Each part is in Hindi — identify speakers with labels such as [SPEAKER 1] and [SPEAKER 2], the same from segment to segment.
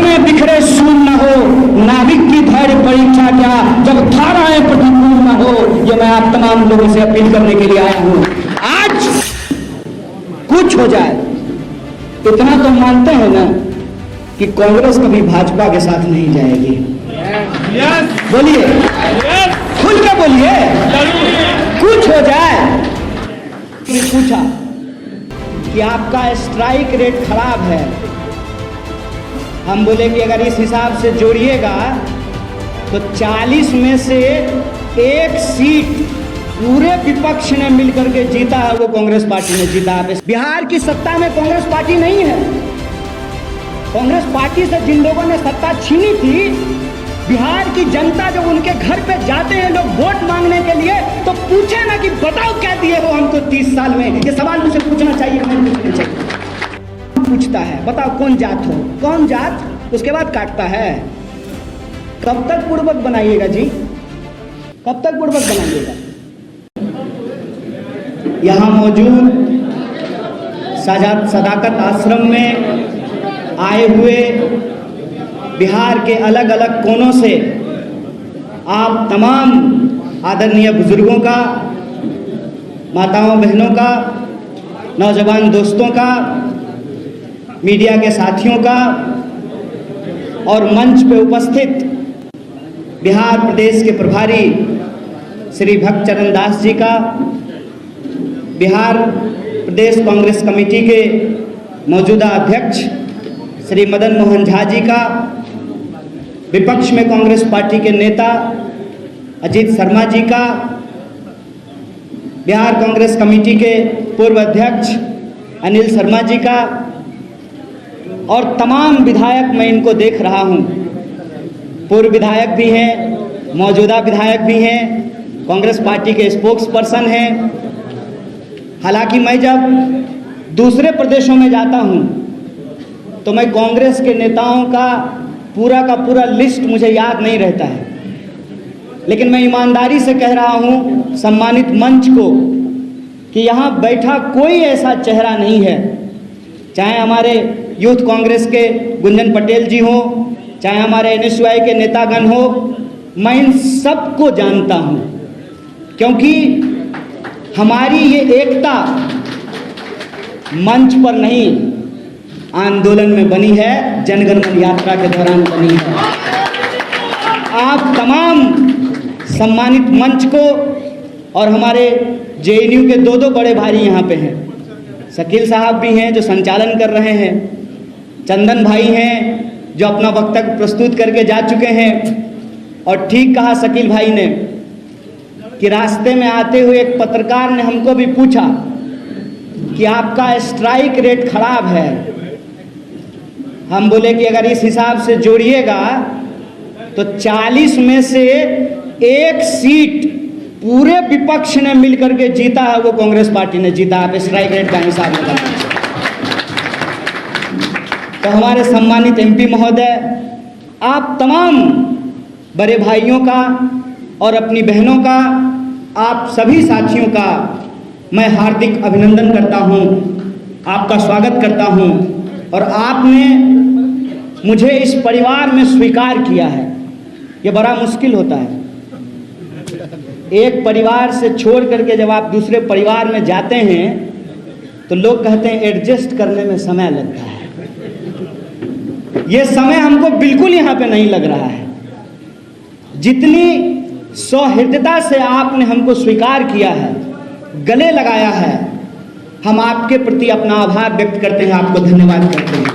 [SPEAKER 1] धाराएं बिखरे सून न हो, नाविक की धैर्य परीक्षा क्या जब धाराएं प्रतिकूल न हो। ये मैं आप तमाम लोगों से अपील करने के लिए आया हूं। आज कुछ हो जाए, इतना तो मानते हैं ना कि कांग्रेस कभी भाजपा के साथ नहीं जाएगी। बोलिए, खुल के बोलिए। कुछ हो जाए। पूछा कि आपका स्ट्राइक रेट खराब है। हम बोले कि अगर इस हिसाब से जोड़िएगा तो 40 में से एक सीट पूरे विपक्ष ने मिलकर के जीता है, वो कांग्रेस पार्टी ने जीता है। बिहार की सत्ता में कांग्रेस पार्टी नहीं है। कांग्रेस पार्टी से जिन लोगों ने सत्ता छीनी थी, बिहार की जनता जब उनके घर पे जाते हैं लोग वोट मांगने के लिए, तो पूछे ना कि बताओ क्या दिए हो हमको 30 साल में। ये सवाल मुझे पूछना चाहिए, हमें पूछना चाहिए। पूछता है बताओ कौन जात हो, कौन जात, उसके बाद काटता है। कब तक पूर्वक बनाइएगा जी, कब तक पूर्वक बनाइएगा। यहाँ मौजूद सदाकत आश्रम में आए हुए बिहार के अलग अलग कोनों से आप तमाम आदरणीय बुजुर्गों का, माताओं बहनों का, नौजवान दोस्तों का, मीडिया के साथियों का और मंच पे उपस्थित बिहार प्रदेश के प्रभारी श्री भक्त चरण दास जी का, बिहार प्रदेश कांग्रेस कमेटी के मौजूदा अध्यक्ष श्री मदन मोहन झा जी का, विपक्ष में कांग्रेस पार्टी के नेता अजीत शर्मा जी का, बिहार कांग्रेस कमेटी के पूर्व अध्यक्ष अनिल शर्मा जी का और तमाम विधायक, मैं इनको देख रहा हूं, पूर्व विधायक भी हैं, मौजूदा विधायक भी हैं, कांग्रेस पार्टी के स्पोक्स पर्सन हैं। हालांकि मैं जब दूसरे प्रदेशों में जाता हूं तो मैं कांग्रेस के नेताओं का पूरा लिस्ट मुझे याद नहीं रहता है, लेकिन मैं ईमानदारी से कह रहा हूं सम्मानित मंच को कि यहाँ बैठा कोई ऐसा चेहरा नहीं है, चाहे हमारे यूथ कांग्रेस के गुंजन पटेल जी हो, चाहे हमारे NSY के नेतागण हो, मैं इन सबको जानता हूं, क्योंकि हमारी ये एकता मंच पर नहीं, आंदोलन में बनी है, जनगण मन यात्रा के दौरान बनी है। आप तमाम सम्मानित मंच को और हमारे JNU के दो बड़े भाई यहाँ पे हैं, शकील साहब भी हैं जो संचालन कर रहे हैं, चंदन भाई हैं जो अपना वक्तव्य प्रस्तुत करके जा चुके हैं। और ठीक कहा शकील भाई ने कि रास्ते में आते हुए एक पत्रकार ने हमको भी पूछा कि आपका स्ट्राइक रेट खराब है। हम बोले कि अगर इस हिसाब से जोड़िएगा तो 40 में से एक सीट पूरे विपक्ष ने मिलकर के जीता है, वो कांग्रेस पार्टी ने जीता। आप स्ट्राइक रेट का हिसाब लगाइए। तो हमारे सम्मानित MP महोदय, आप तमाम बड़े भाइयों का और अपनी बहनों का, आप सभी साथियों का मैं हार्दिक अभिनंदन करता हूं, आपका स्वागत करता हूं। और आपने मुझे इस परिवार में स्वीकार किया है, ये बड़ा मुश्किल होता है। एक परिवार से छोड़ करके जब आप दूसरे परिवार में जाते हैं तो लोग कहते हैं एडजस्ट करने में समय लगता है। ये समय हमको बिल्कुल यहाँ पे नहीं लग रहा है। जितनी सौहृदता से आपने हमको स्वीकार किया है, गले लगाया है, हम आपके प्रति अपना आभार व्यक्त करते हैं, आपको धन्यवाद करते हैं।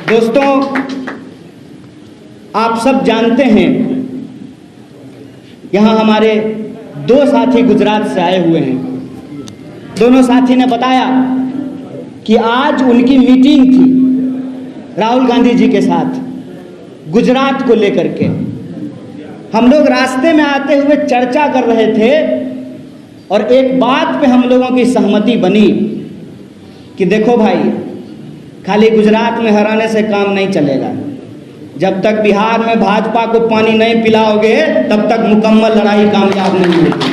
[SPEAKER 1] दोस्तों, आप सब जानते हैं यहाँ हमारे 2 साथी गुजरात से आए हुए हैं। दोनों साथी ने बताया कि आज उनकी मीटिंग थी राहुल गांधी जी के साथ गुजरात को लेकर के। हम लोग रास्ते में आते हुए चर्चा कर रहे थे और एक बात पे हम लोगों की सहमति बनी कि देखो भाई, खाली गुजरात में हराने से काम नहीं चलेगा। जब तक बिहार में भाजपा को पानी नहीं पिलाओगे तब तक मुकम्मल लड़ाई कामयाब नहीं होगी।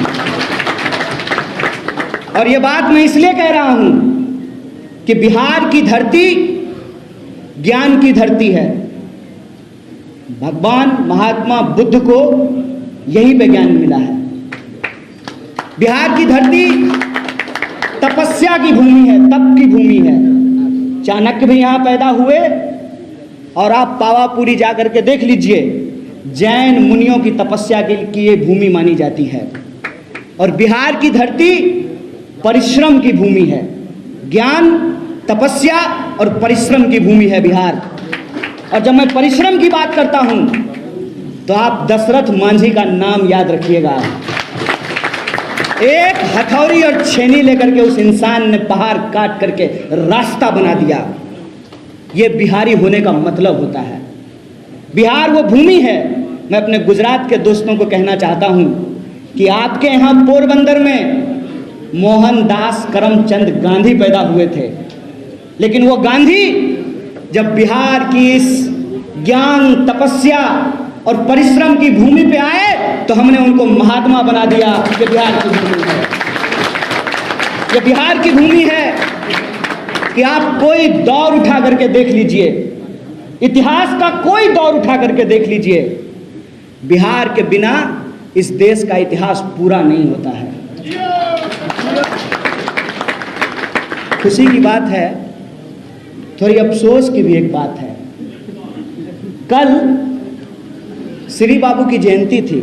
[SPEAKER 1] और ये बात मैं इसलिए कह रहा हूं कि बिहार की धरती ज्ञान की धरती है। भगवान महात्मा बुद्ध को यहीं पे ज्ञान मिला है। बिहार की धरती तपस्या की भूमि है, तप की भूमि है। चाणक्य भी यहाँ पैदा हुए और आप पावापुरी जाकर के देख लीजिए, जैन मुनियों की तपस्या की ये भूमि मानी जाती है। और बिहार की धरती परिश्रम की भूमि है। ज्ञान, तपस्या और परिश्रम की भूमि है बिहार। और जब मैं परिश्रम की बात करता हूं तो आप दशरथ मांझी का नाम याद रखिएगा। एक हथौड़ी और छेनी लेकर के उस इंसान ने पहाड़ काट करके रास्ता बना दिया। यह बिहारी होने का मतलब होता है। बिहार वो भूमि है। मैं अपने गुजरात के दोस्तों को कहना चाहता हूं कि आपके यहाँ पोरबंदर में मोहनदास करमचंद गांधी पैदा हुए थे, लेकिन वो गांधी जब बिहार की इस ज्ञान, तपस्या और परिश्रम की भूमि पे आए तो हमने उनको महात्मा बना दिया। ये बिहार की भूमि है। ये बिहार की भूमि है कि आप कोई दौर उठा करके देख लीजिए, इतिहास का कोई दौर उठा करके देख लीजिए, बिहार के बिना इस देश का इतिहास पूरा नहीं होता है। खुशी की बात है, थोड़ी अफसोस की भी एक बात है। कल श्री बाबू की जयंती थी।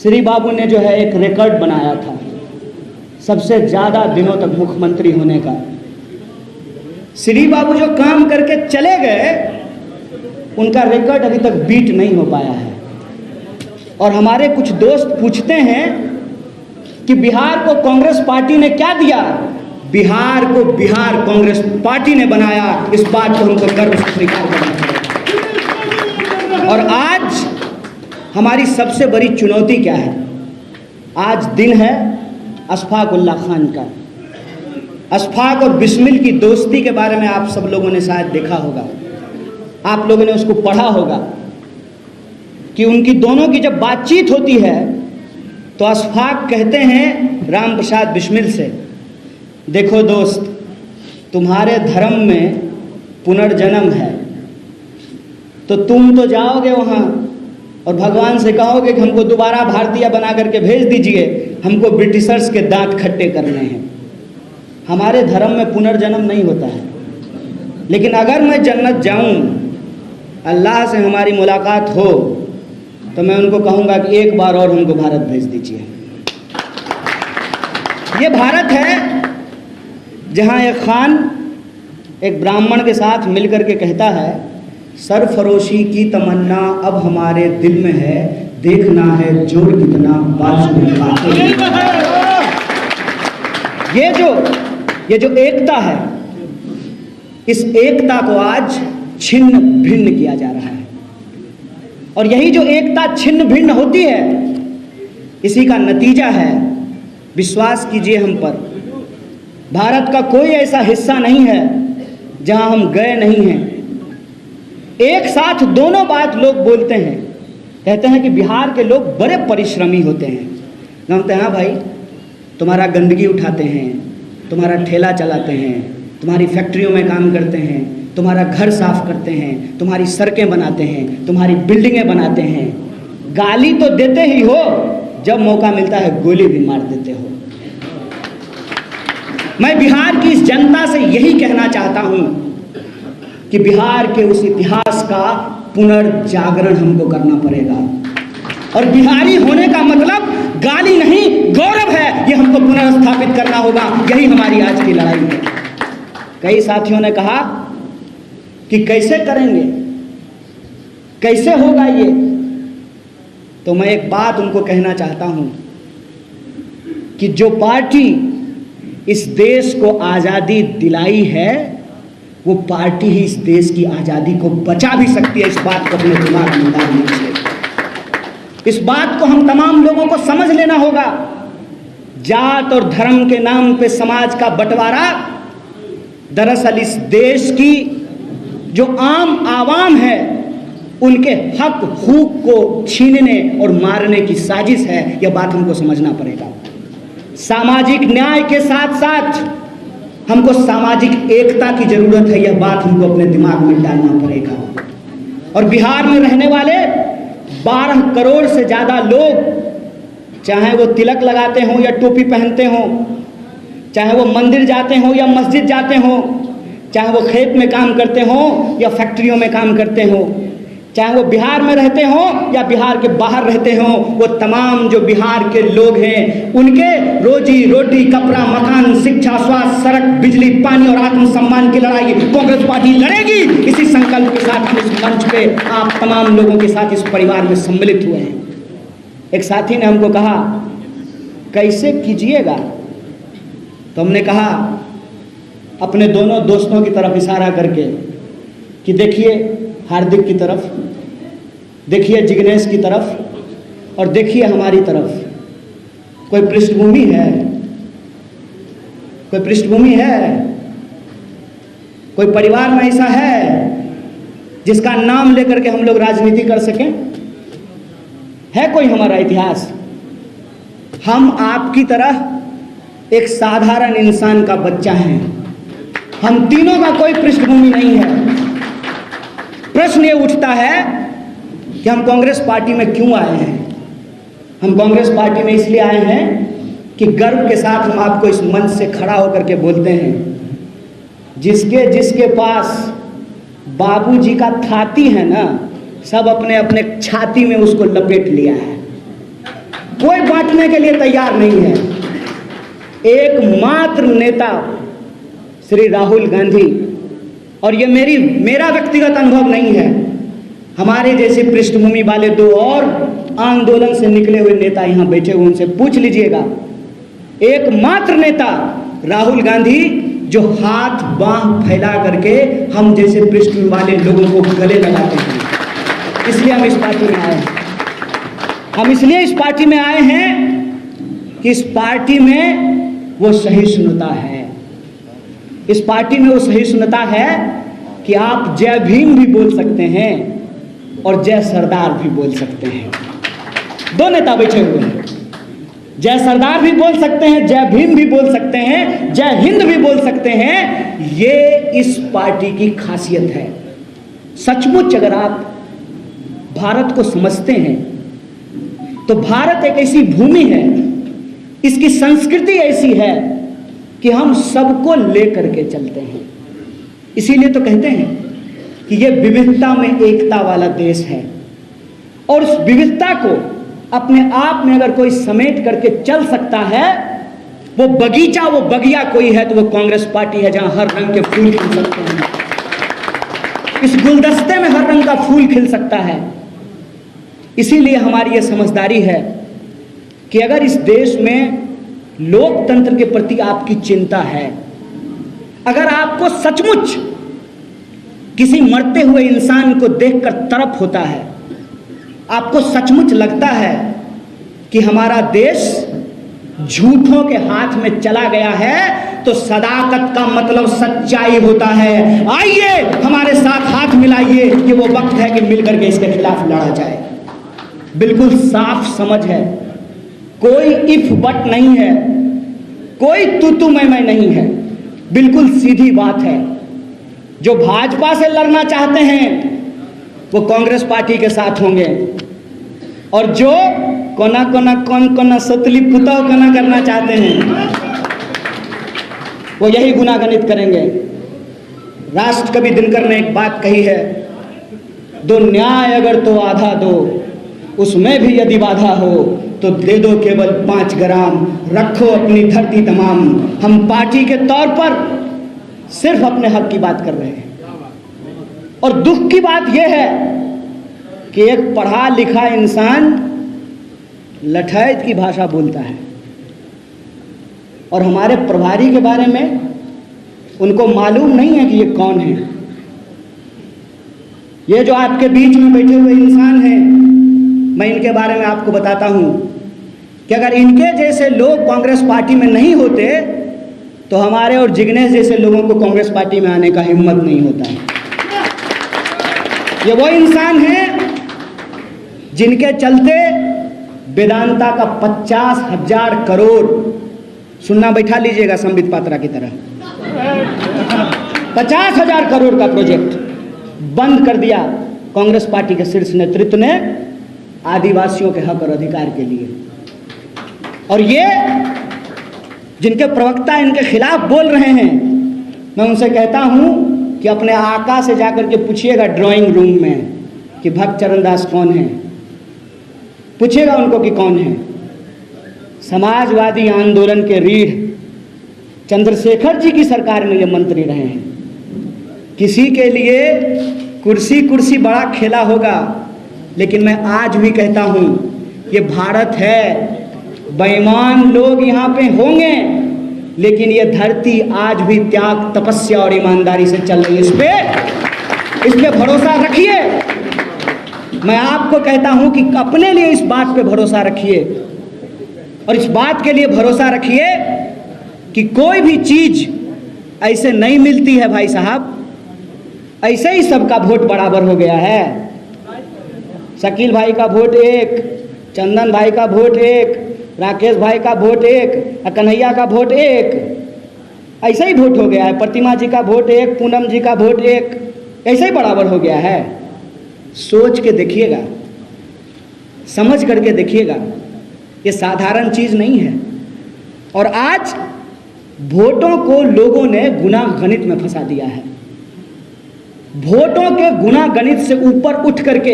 [SPEAKER 1] श्री बाबू ने जो है एक रिकॉर्ड बनाया था, सबसे ज्यादा दिनों तक मुख्यमंत्री होने का। श्री बाबू जो काम करके चले गए, उनका रिकॉर्ड अभी तक बीट नहीं हो पाया है। और हमारे कुछ दोस्त पूछते हैं कि बिहार को कांग्रेस पार्टी ने क्या दिया। बिहार को बिहार कांग्रेस पार्टी ने बनाया। इस बात को हमको गर्व से स्वीकार करना है। और आज हमारी सबसे बड़ी चुनौती क्या है? आज दिन है अशफाक उल्लाह खान का। अशफाक और बिस्मिल की दोस्ती के बारे में आप सब लोगों ने शायद देखा होगा, आप लोगों ने उसको पढ़ा होगा कि उनकी दोनों की जब बातचीत होती है तो अशफाक कहते हैं राम प्रसाद बिस्मिल से, देखो दोस्त, तुम्हारे धर्म में पुनर्जन्म है, तो तुम तो जाओगे वहाँ और भगवान से कहोगे कि हमको दोबारा भारतीय बना करके भेज दीजिए, हमको ब्रिटिशर्स के दांत खट्टे करने हैं। हमारे धर्म में पुनर्जन्म नहीं होता है। लेकिन अगर मैं जन्नत जाऊं, अल्लाह से हमारी मुलाकात हो, तो मैं उनको कहूँगा कि एक बार और हमको भारत भेज दीजिए। ये भारत है जहाँ एक खान एक ब्राह्मण के साथ मिलकर के कहता है, सरफरोशी की तमन्ना अब हमारे दिल में है, देखना है जोर कितना बाजू में काटे। ये जो एकता है, इस एकता को आज छिन्न भिन्न किया जा रहा है। और यही जो एकता छिन्न भिन्न होती है, इसी का नतीजा है, विश्वास कीजिए हम पर, भारत का कोई ऐसा हिस्सा नहीं है जहां हम गए नहीं हैं। एक साथ दोनों बात लोग बोलते हैं, कहते हैं कि बिहार के लोग बड़े परिश्रमी होते हैं। जानते हैं, हाँ भाई, तुम्हारा गंदगी उठाते हैं, तुम्हारा ठेला चलाते हैं, तुम्हारी फैक्ट्रियों में काम करते हैं, तुम्हारा घर साफ करते हैं, तुम्हारी सड़कें बनाते हैं, तुम्हारी बिल्डिंगें बनाते हैं। गाली तो देते ही हो, जब मौका मिलता है गोली भी मार देते हो। मैं बिहार की इस जनता से यही कहना चाहता हूं कि बिहार के उस इतिहास का पुनर्जागरण हमको करना पड़ेगा। और बिहारी होने का मतलब गाली नहीं, गौरव है। ये हमको पुनर्स्थापित करना होगा। यही हमारी आज की लड़ाई है। कई साथियों ने कहा कि कैसे करेंगे, कैसे होगा ये, तो मैं एक बात उनको कहना चाहता हूं कि जो पार्टी इस देश को आज़ादी दिलाई है, वो पार्टी ही इस देश की आज़ादी को बचा भी सकती है। इस बात को अपने दिमाग में डाल लीजिए। इस बात को हम तमाम लोगों को समझ लेना होगा। जात और धर्म के नाम पे समाज का बंटवारा दरअसल इस देश की जो आम आवाम है, उनके हक हुकूक को छीनने और मारने की साजिश है। यह बात हमको समझना पड़ेगा। सामाजिक न्याय के साथ साथ हमको सामाजिक एकता की जरूरत है, यह बात हमको अपने दिमाग में डालना पड़ेगा। और बिहार में रहने वाले 12 करोड़ से ज़्यादा लोग, चाहे वो तिलक लगाते हों या टोपी पहनते हों, चाहे वो मंदिर जाते हों या मस्जिद जाते हों, चाहे वो खेत में काम करते हों या फैक्ट्रियों में काम करते हों, चाहे वो बिहार में रहते हों या बिहार के बाहर रहते हों, वो तमाम जो बिहार के लोग हैं उनके रोजी रोटी, कपड़ा, मकान, शिक्षा, स्वास्थ्य, सड़क, बिजली, पानी और आत्मसम्मान की लड़ाई कांग्रेस पार्टी लड़ेगी। इसी संकल्प के साथ हम इस मंच पे आप तमाम लोगों के साथ इस परिवार में सम्मिलित हुए हैं। एक साथी ने हमको कहा कैसे कीजिएगा, तो हमने कहा अपने दोनों दोस्तों की तरफ इशारा करके कि देखिए हार्दिक की तरफ, देखिए जिग्नेश की तरफ और देखिए हमारी तरफ। कोई पृष्ठभूमि है, कोई पृष्ठभूमि है, कोई परिवार में ऐसा है जिसका नाम लेकर के हम लोग राजनीति कर सकें? है कोई हमारा इतिहास? हम आपकी तरह एक साधारण इंसान का बच्चा है, हम तीनों का कोई पृष्ठभूमि नहीं है। प्रश्न ये उठता है कि हम कांग्रेस पार्टी में क्यों आए हैं। हम कांग्रेस पार्टी में इसलिए आए हैं कि गर्व के साथ हम आपको इस मंच से खड़ा होकर के बोलते हैं, जिसके जिसके पास बाबूजी का थाती है ना, सब अपने अपने छाती में उसको लपेट लिया है, कोई बांटने के लिए तैयार नहीं है। एकमात्र नेता श्री राहुल गांधी, और ये मेरा व्यक्तिगत अनुभव नहीं है, हमारे जैसे पृष्ठभूमि वाले 2 और आंदोलन से निकले हुए नेता यहाँ बैठे हुए, उनसे पूछ लीजिएगा। एकमात्र नेता राहुल गांधी जो हाथ बांह फैला करके हम जैसे पृष्ठभूमि वाले लोगों को गले लगाते हैं। इसलिए हम इस पार्टी में आए हैं। हम इसलिए इस पार्टी में आए हैं कि इस पार्टी में वो सहिष्णुता है। इस पार्टी में वो सहिष्णुता है कि आप जय भीम भी बोल सकते हैं और जय सरदार भी बोल सकते हैं। 2 नेता बैठे हुए हैं, जय सरदार भी बोल सकते हैं, जय भीम भी बोल सकते हैं, जय हिंद भी बोल सकते हैं। ये इस पार्टी की खासियत है। सचमुच अगर आप भारत को समझते हैं तो भारत एक ऐसी भूमि है, इसकी संस्कृति ऐसी है कि हम सबको लेकर के चलते हैं। इसीलिए तो कहते हैं कि ये विविधता में एकता वाला देश है, और उस विविधता को अपने आप में अगर कोई समेट करके चल सकता है, वो बगीचा, वो बगिया कोई है तो वो कांग्रेस पार्टी है, जहां हर रंग के फूल खिल सकते हैं। इस गुलदस्ते में हर रंग का फूल खिल सकता है। इसीलिए हमारी ये समझदारी है कि अगर इस देश में लोकतंत्र के प्रति आपकी चिंता है, अगर आपको सचमुच किसी मरते हुए इंसान को देखकर तरफ होता है, आपको सचमुच लगता है कि हमारा देश झूठों के हाथ में चला गया है, तो सदाकत का मतलब सच्चाई होता है। आइए हमारे साथ हाथ मिलाइए, ये वो वक्त है कि मिलकर के इसके खिलाफ लड़ा जाए। बिल्कुल साफ समझ है, कोई इफ बट नहीं है, कोई तू मैं नहीं है, बिल्कुल सीधी बात है। जो भाजपा से लड़ना चाहते हैं वो कांग्रेस पार्टी के साथ होंगे, और जो कौन सतली पुताव कना करना चाहते हैं वो यही गुनागणित करेंगे। राष्ट्र कवि दिनकर ने एक बात कही है, दो न्याय अगर तो आधा दो, उसमें भी यदि बाधा हो तो दे दो केवल 5 ग्राम, रखो अपनी धरती तमाम। हम पार्टी के तौर पर सिर्फ अपने हक की बात कर रहे हैं, और दुख की बात यह है कि एक पढ़ा लिखा इंसान लठैत की भाषा बोलता है, और हमारे प्रभारी के बारे में उनको मालूम नहीं है कि ये कौन है। ये जो आपके बीच में बैठे हुए इंसान हैं, मैं इनके बारे में आपको बताता हूं कि अगर इनके जैसे लोग कांग्रेस पार्टी में नहीं होते तो हमारे और जिग्नेश जैसे लोगों को कांग्रेस पार्टी में आने का हिम्मत नहीं होता है। ये वो इंसान हैं जिनके चलते वेदांता का 50,000 करोड़, सुनना बैठा लीजिएगा संबित पात्रा की तरह, 50,000 करोड़ का प्रोजेक्ट बंद कर दिया कांग्रेस पार्टी के शीर्ष नेतृत्व ने आदिवासियों के हक और अधिकार के लिए। और ये जिनके प्रवक्ता इनके खिलाफ बोल रहे हैं, मैं उनसे कहता हूं कि अपने आका से जाकर के पूछिएगा ड्राइंग रूम में कि भक्त चरण दास कौन है, पूछिएगा उनको कि कौन है। समाजवादी आंदोलन के रीढ़ चंद्रशेखर जी की सरकार में ये मंत्री रहे हैं। किसी के लिए कुर्सी कुर्सी बड़ा खेला होगा, लेकिन मैं आज भी कहता हूं ये भारत है, बेईमान लोग यहाँ पे होंगे, लेकिन ये धरती आज भी त्याग, तपस्या और ईमानदारी से चल रही है। इस पे भरोसा रखिए। मैं आपको कहता हूं कि अपने लिए इस बात पे भरोसा रखिए, और इस बात के लिए भरोसा रखिए कि कोई भी चीज ऐसे नहीं मिलती है भाई साहब, ऐसे ही सबका वोट बराबर हो गया है। शकील भाई का वोट एक, चंदन भाई का वोट एक, राकेश भाई का वोट एक, कन्हैया का वोट एक, ऐसे ही वोट हो गया है। प्रतिमा जी का वोट एक, पूनम जी का वोट एक, ऐसे ही बराबर हो गया है। सोच के देखिएगा, समझ करके देखिएगा, ये साधारण चीज नहीं है। और आज वोटों को लोगों ने गुना गणित में फंसा दिया है। वोटों के गुना गणित से ऊपर उठ करके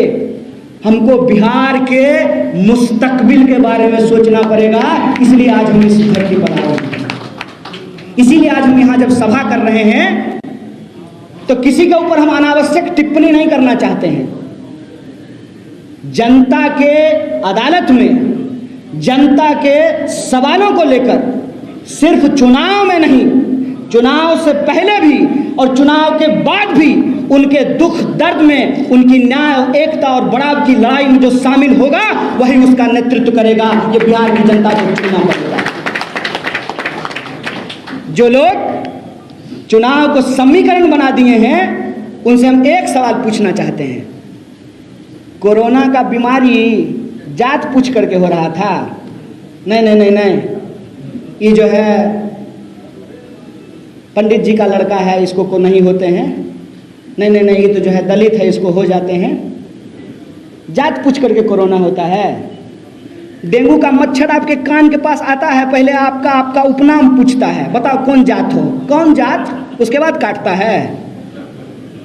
[SPEAKER 1] हमको बिहार के मुस्तकबिल के बारे में सोचना पड़ेगा। इसलिए आज हम इस धरती पर आए हैं, इसीलिए आज हम यहाँ जब सभा कर रहे हैं तो किसी के ऊपर हम अनावश्यक टिप्पणी नहीं करना चाहते हैं। जनता के अदालत में जनता के सवालों को लेकर सिर्फ चुनाव में नहीं, चुनाव से पहले भी और चुनाव के बाद भी उनके दुख दर्द में, उनकी न्याय, एकता और बड़ाव की लड़ाई में जो शामिल होगा वही उसका नेतृत्व करेगा। ये बिहार की जनता को चुनना पड़ेगा। जो लोग चुनाव को समीकरण बना दिए हैं उनसे हम एक सवाल पूछना चाहते हैं। कोरोना का बीमारी जात पूछ करके हो रहा था, नहीं नहीं नहीं नहीं, ये जो है पंडित जी का लड़का है इसको को नहीं होते हैं, नहीं नहीं नहीं, ये तो जो है दलित है इसको हो जाते हैं। जात पूछ करके कोरोना होता है। डेंगू का मच्छर आपके कान के पास आता है, पहले आपका उपनाम पूछता है, बताओ कौन जात हो, कौन जात, उसके बाद काटता है।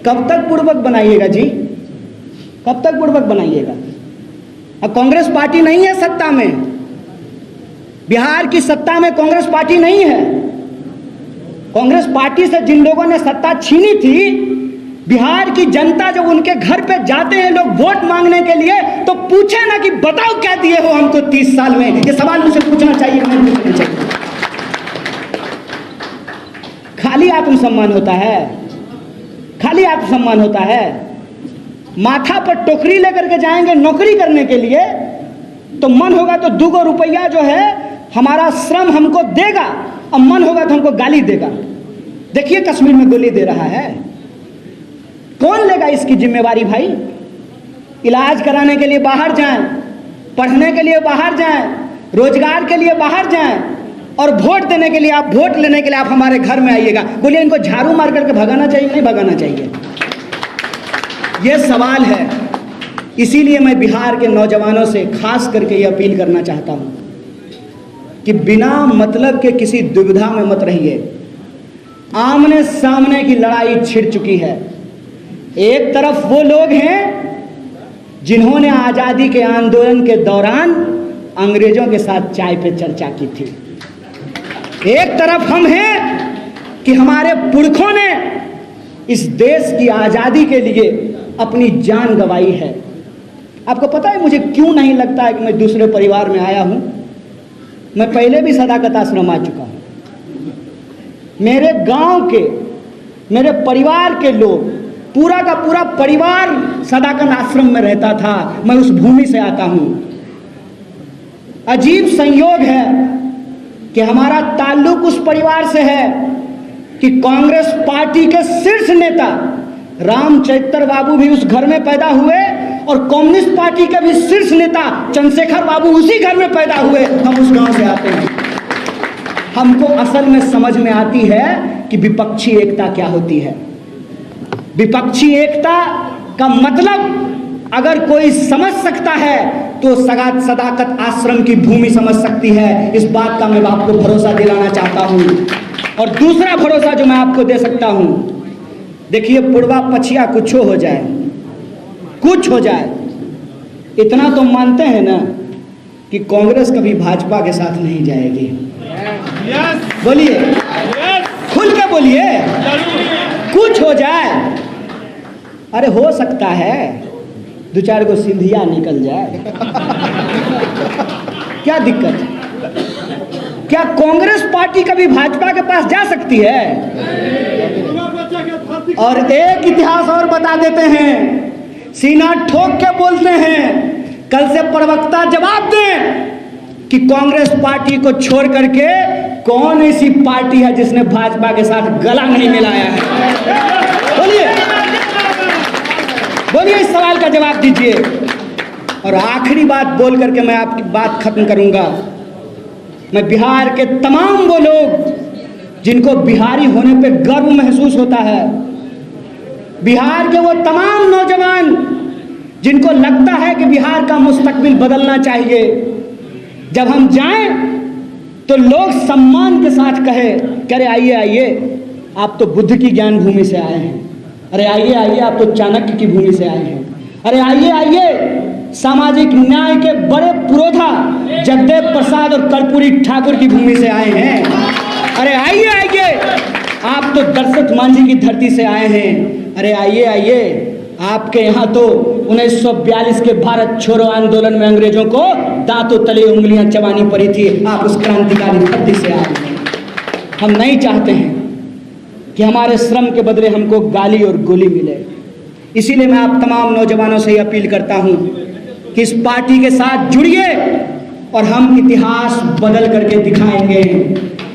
[SPEAKER 1] कब तक पूर्वक बनाइएगा जी, कब तक पूर्वक बनाइएगा। अब कांग्रेस पार्टी नहीं है सत्ता में, बिहार की सत्ता में कांग्रेस पार्टी नहीं है। कांग्रेस पार्टी से जिन लोगों ने सत्ता छीनी थी, बिहार की जनता जब उनके घर पे जाते हैं लोग वोट मांगने के लिए, तो पूछे ना कि बताओ क्या दिए हो हमको 30 साल में। ये सवाल मुझे पूछना चाहिए, हमें पूछना चाहिए। खाली आत्मसम्मान होता है, खाली आत्मसम्मान होता है। माथा पर टोकरी लेकर के जाएंगे नौकरी करने के लिए, तो मन होगा तो 2 रुपया जो है हमारा श्रम हमको देगा, और मन होगा तो हमको गाली देगा। देखिए कश्मीर में गोली दे रहा है, कौन लेगा इसकी जिम्मेवारी भाई। इलाज कराने के लिए बाहर जाएं, पढ़ने के लिए बाहर जाएं, रोजगार के लिए बाहर जाएं, और वोट देने के लिए, आप वोट लेने के लिए आप हमारे घर में आइएगा। बोलिए इनको झाड़ू मार करके भगाना चाहिए, नहीं भगाना चाहिए, ये सवाल है। इसीलिए मैं बिहार के नौजवानों से खास करके ये अपील करना चाहता हूं कि बिना मतलब के किसी दुविधा में मत रहिए। आमने सामने की लड़ाई छिड़ चुकी है। एक तरफ वो लोग हैं जिन्होंने आजादी के आंदोलन के दौरान अंग्रेजों के साथ चाय पे चर्चा की थी, एक तरफ हम हैं कि हमारे पुरखों ने इस देश की आजादी के लिए अपनी जान गंवाई है। आपको पता है मुझे क्यों नहीं लगता है कि मैं दूसरे परिवार में आया हूं। मैं पहले भी सदाकत आश्रम आ चुका हूं। मेरे गांव के, मेरे परिवार के लोग, पूरा का पूरा परिवार सदाकत आश्रम में रहता था। मैं उस भूमि से आता हूं। अजीब संयोग है कि हमारा ताल्लुक उस परिवार से है कि कांग्रेस पार्टी के शीर्ष नेता रामचरित्र बाबू भी उस घर में पैदा हुए, और कम्युनिस्ट पार्टी के भी शीर्ष नेता चंद्रशेखर बाबू उसी घर में पैदा हुए। हम उस गांव से आते हैं। हमको असल में समझ में आती है कि विपक्षी एकता क्या होती है। विपक्षी एकता का मतलब अगर कोई समझ सकता है तो सदाकत आश्रम की भूमि समझ सकती है। इस बात का मैं आपको भरोसा दिलाना चाहता हूँ। और दूसरा भरोसा जो मैं आपको दे सकता हूँ, देखिए पूर्वा पछिया कुछ हो जाए, कुछ हो जाए, इतना तो मानते हैं ना कि कांग्रेस कभी भाजपा के साथ नहीं जाएगी। बोलिए, खुल के बोलिए, कुछ हो जाए। अरे हो सकता है 2-4 को सिंधिया निकल जाए, क्या दिक्कत है? क्या कांग्रेस पार्टी कभी भाजपा के पास जा सकती है? और एक इतिहास और बता देते हैं, सीना ठोक के बोलते हैं, कल से प्रवक्ता जवाब दें कि कांग्रेस पार्टी को छोड़ करके कौन ऐसी पार्टी है जिसने भाजपा के साथ गला नहीं मिलाया है? बोलिए, बोलिए, इस सवाल का जवाब दीजिए। और आखिरी बात बोल करके मैं आपकी बात खत्म करूंगा। मैं बिहार के तमाम वो लोग जिनको बिहारी होने पे गर्व महसूस होता है, बिहार के वो तमाम नौजवान जिनको लगता है कि बिहार का मुस्तकबिल बदलना चाहिए, जब हम जाएं तो लोग सम्मान के साथ कहे, अरे आइए आइए, आप तो बुद्ध की ज्ञान भूमि से आए हैं, अरे आइए आइए, आप तो चाणक्य की भूमि से आए हैं, अरे आइए आइए, सामाजिक न्याय के बड़े पुरोधा जगदेव प्रसाद और कर्पूरी ठाकुर की भूमि से आए हैं, अरे आइए आइए, आप तो दशरथ मांझी की धरती से आए हैं, अरे आइए आइए, आपके यहाँ तो 1942 के भारत छोड़ो आंदोलन में अंग्रेजों को दांतों तले उंगलियां चबानी पड़ी थी, आप उस क्रांतिकारी धरती से आए हैं। हम नहीं चाहते हैं कि हमारे श्रम के बदले हमको गाली और गोली मिले। इसीलिए मैं आप तमाम नौजवानों से अपील करता हूं कि इस पार्टी के साथ जुड़िए और हम इतिहास बदल करके दिखाएंगे।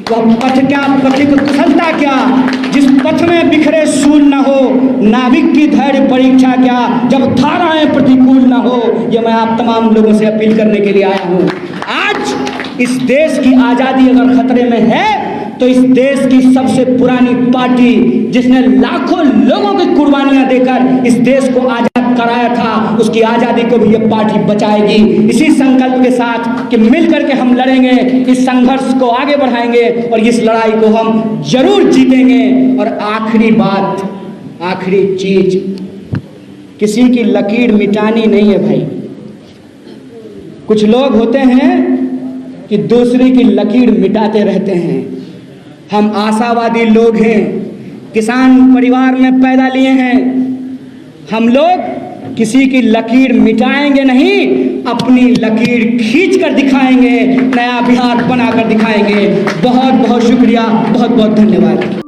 [SPEAKER 1] वह पथ क्या, पथिक कुशलता क्या, जिस पथ में बिखरे सूल न हो, नाविक की धैर्य परीक्षा क्या, जब धाराएं प्रतिकूल न हो। ये मैं आप तमाम लोगों से अपील करने के लिए आया हूं। आज इस देश की आज़ादी अगर खतरे में है तो इस देश की सबसे पुरानी पार्टी जिसने लाखों लोगों की कुर्बानियां देकर इस देश को आजाद कराया था, उसकी आजादी को भी ये पार्टी बचाएगी। इसी संकल्प के साथ कि मिल करके हम लड़ेंगे, इस संघर्ष को आगे बढ़ाएंगे और इस लड़ाई को हम जरूर जीतेंगे। और आखिरी बात, आखिरी चीज, किसी की लकीर मिटानी नहीं है भाई। कुछ लोग होते हैं कि दूसरे की लकीर मिटाते रहते हैं। हम आशावादी लोग हैं, किसान परिवार में पैदा लिए हैं। हम लोग किसी की लकीर मिटाएंगे नहीं, अपनी लकीर खींच कर दिखाएंगे, नया बिहार बनाकर दिखाएंगे। बहुत बहुत शुक्रिया, बहुत बहुत धन्यवाद।